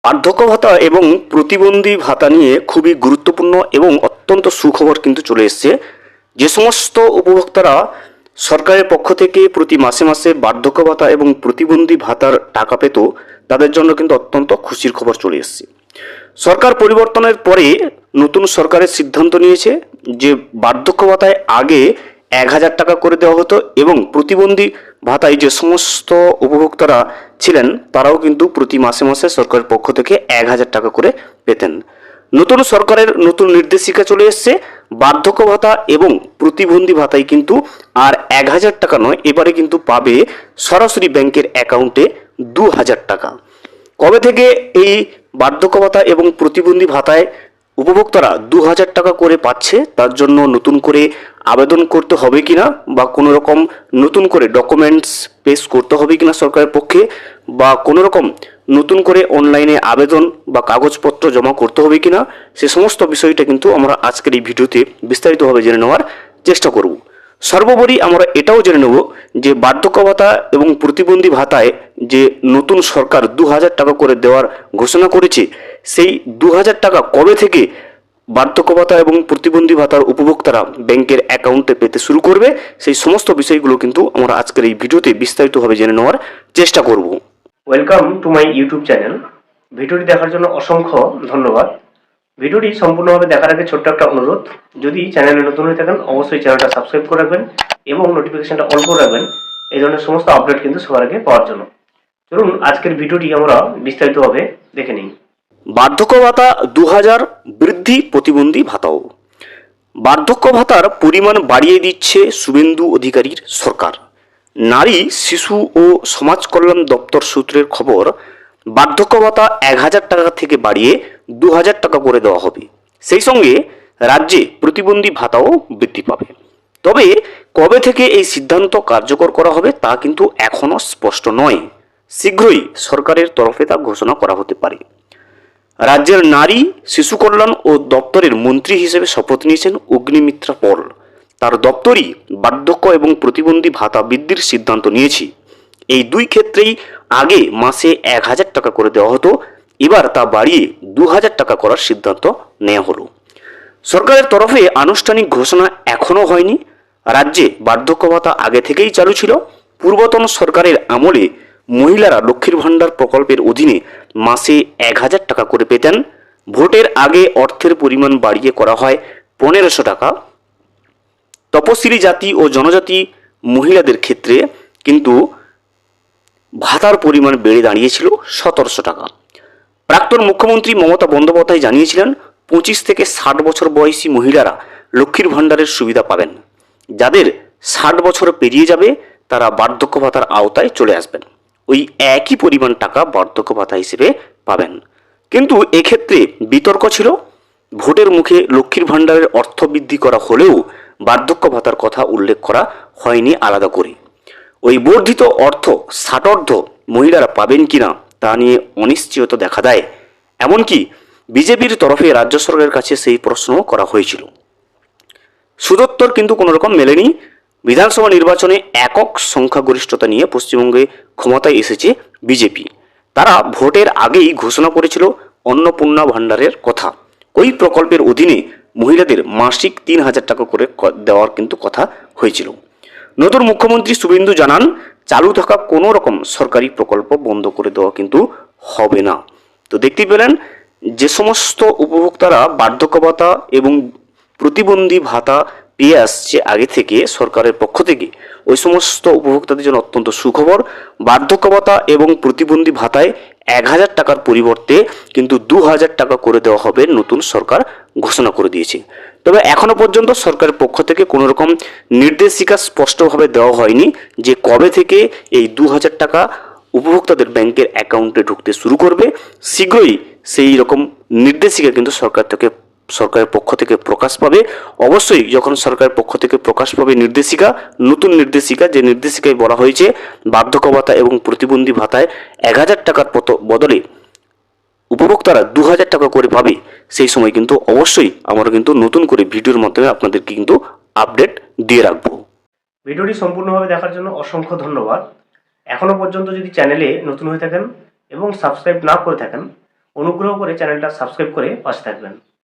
বার্ধক্য ভাতা এবং প্রতিবন্ধী ভাতা নিয়ে খুবই গুরুত্বপূর্ণ এবং অত্যন্ত সুখবর কিন্তু চলে এসেছে। যে সমস্ত উপভোক্তারা সরকারের পক্ষ থেকে প্রতি মাসে মাসে বার্ধক্য ভাতা এবং প্রতিবন্ধী ভাতার টাকা পেত, তাদের জন্য কিন্তু অত্যন্ত খুশির খবর চলে এসেছে। সরকার পরিবর্তনের পরে নতুন সরকারের সিদ্ধান্ত নিয়েছে যে বার্ধক্য ভাতায় আগে 1,000 টাকা করে দেওয়া হতো এবং প্রতিবন্ধী ভাতায় যে সমস্ত উপভোক্তারা ছিলেন তারাও কিন্তু প্রতি মাসে মাসে সরকারের পক্ষ থেকে 1,000 টাকা করে পেতেন। নতুন সরকারের নতুন নির্দেশিকা চলে এসছে। বার্ধক্য ভাতা এবং প্রতিবন্ধী ভাতায় কিন্তু আর 1,000 টাকা নয়, এবারে কিন্তু পাবে সরাসরি ব্যাংকের অ্যাকাউন্টে 2,000 টাকা। কবে থেকে এই বার্ধক্য ভাতা এবং প্রতিবন্ধী ভাতায় উপভোক্তারা 2,000 টাকা করে পাচ্ছে, তার জন্য নতুন করে আবেদন করতে হবে কিনা বা কোনো রকম নতুন করে ডকুমেন্টস পেশ করতে হবে কিনা সরকারের পক্ষে, বা কোনো রকম নতুন করে অনলাইনে আবেদন বা কাগজপত্র জমা করতে হবে কিনা, সে সমস্ত বিষয়টা কিন্তু আমরা আজকের এই ভিডিওতে বিস্তারিতভাবে জেনে নেওয়ার চেষ্টা করব। সর্বোপরি আমরা এটাও জেনে নেব যে বার্ধক্য ভাতা এবং প্রতিবন্ধী ভাতায় যে নতুন সরকার 2,000 টাকা করে দেওয়ার ঘোষণা করেছে, সেই 2,000 টাকা কবে থেকে বার্ধক্য ভাতা এবং প্রতিবন্ধী ভাতার উপভোক্তারা ব্যাংকের অ্যাকাউন্টে পেতে শুরু করবে, সেই সমস্ত বিষয়গুলো কিন্তু আমরা আজকের এই ভিডিওতে বিস্তারিতভাবে জেনে নেওয়ার চেষ্টা করব। Welcome to my YouTube channel. ভিডিওটি দেখার জন্য অসংখ্য ধন্যবাদ। ভিডিওটি সম্পূর্ণভাবে দেখার আগে ছোট্ট একটা অনুরোধ, যদি চ্যানেলে নতুন হয়ে থাকেন অবশ্যই চ্যানেলটা সাবস্ক্রাইব করে রাখবেন এবং নোটিফিকেশনটা অন করে রাখবেন এই ধরনের সমস্ত আপডেট কিন্তু সবার আগে পাওয়ার জন্য। চলুন আজকের ভিডিওটি আমরা বিস্তারিতভাবে দেখে নিই। বার্ধক্য ভাতা 2,000 বৃদ্ধি প্রতিবন্ধী ভাতাও। বার্ধক্য ভাতার পরিমাণ বাড়িয়ে দিচ্ছে শুভেন্দু অধিকারীর সরকার। নারী শিশু ও সমাজ কল্যাণ দপ্তর সূত্রের খবর, বার্ধক্য ভাতা 1,000 টাকা থেকে বাড়িয়ে 2,000 টাকা করে দেওয়া হবে। সেই সঙ্গে রাজ্যে প্রতিবন্ধী ভাতাও বৃদ্ধি পাবে। তবে কবে থেকে এই সিদ্ধান্ত কার্যকর করা হবে তা কিন্তু এখনও স্পষ্ট নয়। শীঘ্রই সরকারের তরফে তা ঘোষণা করা হতে পারে। রাজ্যের নারী শিশু কল্যাণ ও দপ্তরের মন্ত্রী হিসেবে শপথ নিয়েছেন অগ্নিমিত্রা পল। তার দপ্তরই বার্ধক্য এবং প্রতিবন্ধী ভাতা বৃদ্ধির সিদ্ধান্ত নিয়েছে। এই দুই ক্ষেত্রেই আগে মাসে 1,000 টাকা করে দেওয়া হতো, এবার তা বাড়িয়ে 2,000 টাকা করার সিদ্ধান্ত নেওয়া হলো। সরকারের তরফে আনুষ্ঠানিক ঘোষণা এখনও হয়নি। রাজ্যে বার্ধক্য ভাতা আগে থেকেই চালু ছিল। পূর্বতন সরকারের আমলে মহিলারা লক্ষ্মীর ভাণ্ডার প্রকল্পের অধীনে মাসে 1,000 টাকা করে পেতেন। ভোটের আগে অর্থের পরিমাণ বাড়িয়ে করা হয় 1,500 টাকা। তপশিলি জাতি ও জনজাতি মহিলাদের ক্ষেত্রে কিন্তু ভাতার পরিমাণ বেড়ে দাঁড়িয়েছিল 1,700 টাকা। প্রাক্তন মুখ্যমন্ত্রী মমতা বন্দ্যোপাধ্যায় জানিয়েছিলেন 25 থেকে 60 বছর বয়সী মহিলারা লক্ষ্মীর ভাণ্ডারের সুবিধা পাবেন। যাদের 60 বছর পেরিয়ে যাবে তারা বার্ধক্য ভাতার আওতায় চলে আসবেন। ওই একই পরিমাণ টাকা বার্ধক্য ভাতা হিসেবে পাবেন। কিন্তু এক্ষেত্রে বিতর্ক ছিল। ভোটের মুখে লক্ষ্মীর ভাণ্ডারের অর্থ বৃদ্ধি করা হলেও বার্ধক্য ভাতার কথা উল্লেখ করা হয়নি আলাদা করে। ওই বর্ধিত অর্থ ষাটোর্ধ্ব মহিলারা পাবেন কিনা তা নিয়ে অনিশ্চয়তা দেখা দেয়। এমনকি বিজেপির তরফে রাজ্য সরকারের কাছে সেই প্রশ্নও করা হয়েছিল। সুদোত্তর কিন্তু কোনো রকম মেলেনি। বিধানসভা নির্বাচনে একক সংখ্যাগরিষ্ঠতা নিয়ে পশ্চিমবঙ্গে ক্ষমতায় এসেছে বিজেপি। তারা ভোটের আগেই ঘোষণা করেছিল অন্নপূর্ণা ভাণ্ডারের কথা। ওই প্রকল্পের অধীনে মহিলাদের মাসিক 3,000 টাকা করে দেওয়ার কিন্তু কথা হয়েছিল। নতুন মুখ্যমন্ত্রী শুভেন্দু জানান, চালু থাকা কোনো রকম সরকারি প্রকল্প বন্ধ করে দেওয়া কিন্তু হবে না। তো দেখতে পেলেন যে সমস্ত উপভোক্তারা বার্ধক্য ভাতা এবং প্রতিবন্ধী ভাতা পেয়ে আসছে আগে থেকে সরকারের পক্ষ থেকে, ওই সমস্ত উপভোক্তাদের জন্য অত্যন্ত সুখবর। বার্ধক্য ভাতা এবং প্রতিবন্ধী ভাতায় 1,000 টাকার পরিবর্তে কিন্তু 2,000 টাকা করে দেওয়া হবে, নতুন সরকার ঘোষণা করে দিয়েছে। তবে এখনো পর্যন্ত সরকারের পক্ষ থেকে কোনো রকম নির্দেশিকা স্পষ্টভাবে দেওয়া হয়নি যে কবে থেকে এই 2,000 টাকা উপভোক্তাদের ব্যাংকের অ্যাকাউন্টে ঢুকতে শুরু করবে। শীঘ্রই সেই রকম নির্দেশিকা কিন্তু সরকারের পক্ষ থেকে প্রকাশ পাবে। অবশ্যই যখন সরকারের পক্ষ থেকে প্রকাশ পাবে নির্দেশিকা, নতুন নির্দেশিকা, যে নির্দেশিকায় বলা হয়েছে বার্ধক্য ভাতা এবং প্রতিবন্ধী ভাতায় 1,000 টাকার বদলে উপভোক্তারা 2,000 টাকা করে পাবে, সেই সময় কিন্তু অবশ্যই আমরা কিন্তু নতুন করে ভিডিওর মাধ্যমে আপনাদেরকে কিন্তু আপডেট দিয়ে রাখবো। ভিডিওটি সম্পূর্ণভাবে দেখার জন্য অসংখ্য ধন্যবাদ। এখনো পর্যন্ত যদি চ্যানেলে নতুন হয়ে থাকেন এবং সাবস্ক্রাইব না করে থাকেন অনুগ্রহ করে চ্যানেলটা সাবস্ক্রাইব করে পাশে থাকবেন।